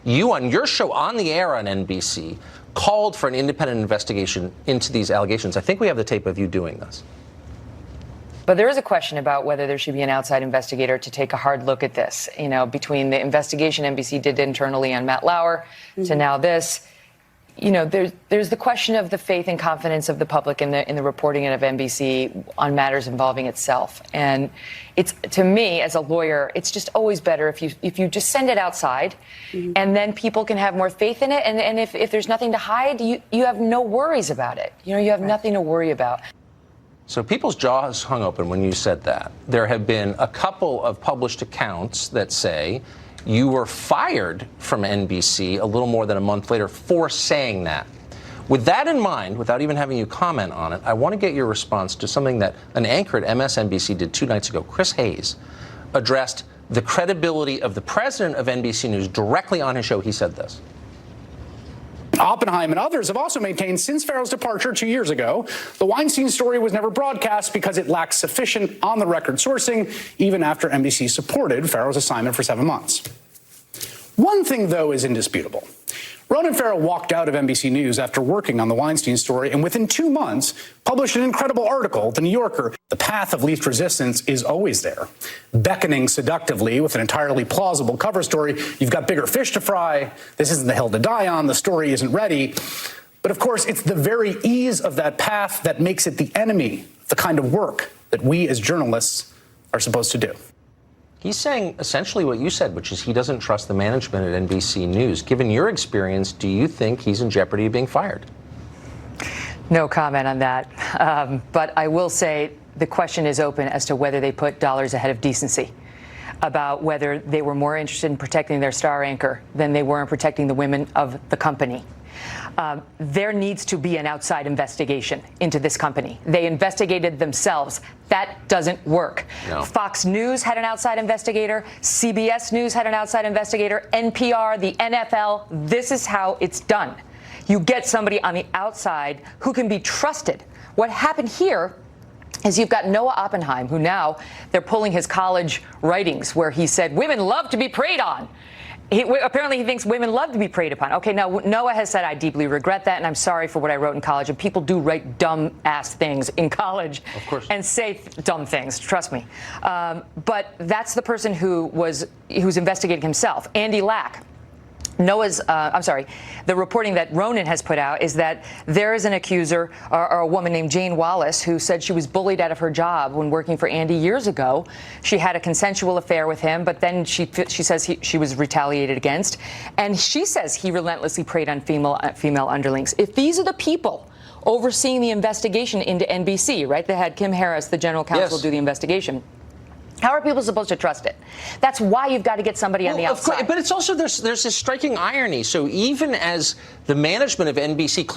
You, on your show on the air on NBC, called for an independent investigation into these allegations. I think we have the tape of you doing this. But there is a question about whether there should be an outside investigator to take a hard look at this. You know, between the investigation NBC did internally on Matt Lauer to now this, you know, there's the question of the faith and confidence of the public in the reporting of NBC on matters involving itself. And it's, to me, as a lawyer, it's just always better if you just send it outside, and then people can have more faith in it. And if there's nothing to hide, you have no worries about it. You know, you have nothing to worry about. So people's jaws hung open when you said that. There have been a couple of published accounts that say you were fired from NBC a little more than a month later for saying that. With that in mind, without even having you comment on it, I want to get your response to something that an anchor at MSNBC did 2 nights ago. Chris Hayes addressed the credibility of the president of NBC News directly on his show. He said this. Oppenheim and others have also maintained since Farrow's departure 2 years ago, the Weinstein story was never broadcast because it lacks sufficient on-the-record sourcing, even after NBC supported Farrow's assignment for 7 months. One thing, though, is indisputable. Ronan Farrow walked out of NBC News after working on the Weinstein story and within 2 months published an incredible article, The New Yorker. The path of least resistance is always there, beckoning seductively with an entirely plausible cover story. You've got bigger fish to fry. This isn't the hill to die on. The story isn't ready. But of course, it's the very ease of that path that makes it the enemy, the kind of work that we as journalists are supposed to do. He's saying essentially what you said, which is he doesn't trust the management at NBC News. Given your experience, do you think he's in jeopardy of being fired? No comment on that. But I will say the question is open as to whether they put dollars ahead of decency, about whether they were more interested in protecting their star anchor than they were in protecting the women of the company. There needs to be an outside investigation into this company. They investigated themselves. That doesn't work. No. Fox News had an outside investigator. CBS News had an outside investigator. NPR, the NFL. This is how it's done. You get somebody on the outside who can be trusted. What happened here is you've got Noah Oppenheim, who now they're pulling his college writings where he said women love to be preyed on. Apparently he thinks women love to be preyed upon. Okay, now Noah has said, I deeply regret that, and I'm sorry for what I wrote in college. And people do write dumb-ass things in college. Of course. And say dumb things, trust me. But that's the person who's investigating himself. Andy Lack. The reporting that Ronan has put out is that there is an accuser, or a woman named Jane Wallace, who said she was bullied out of her job when working for Andy years ago. She had a consensual affair with him, but then she says she was retaliated against. And she says he relentlessly preyed on female underlings. If these are the people overseeing the investigation into NBC, right? They had Kim Harris, the general counsel, do the investigation. How are people supposed to trust it? That's why you've got to get somebody on the outside. But it's also, there's this striking irony. So even as the management of NBC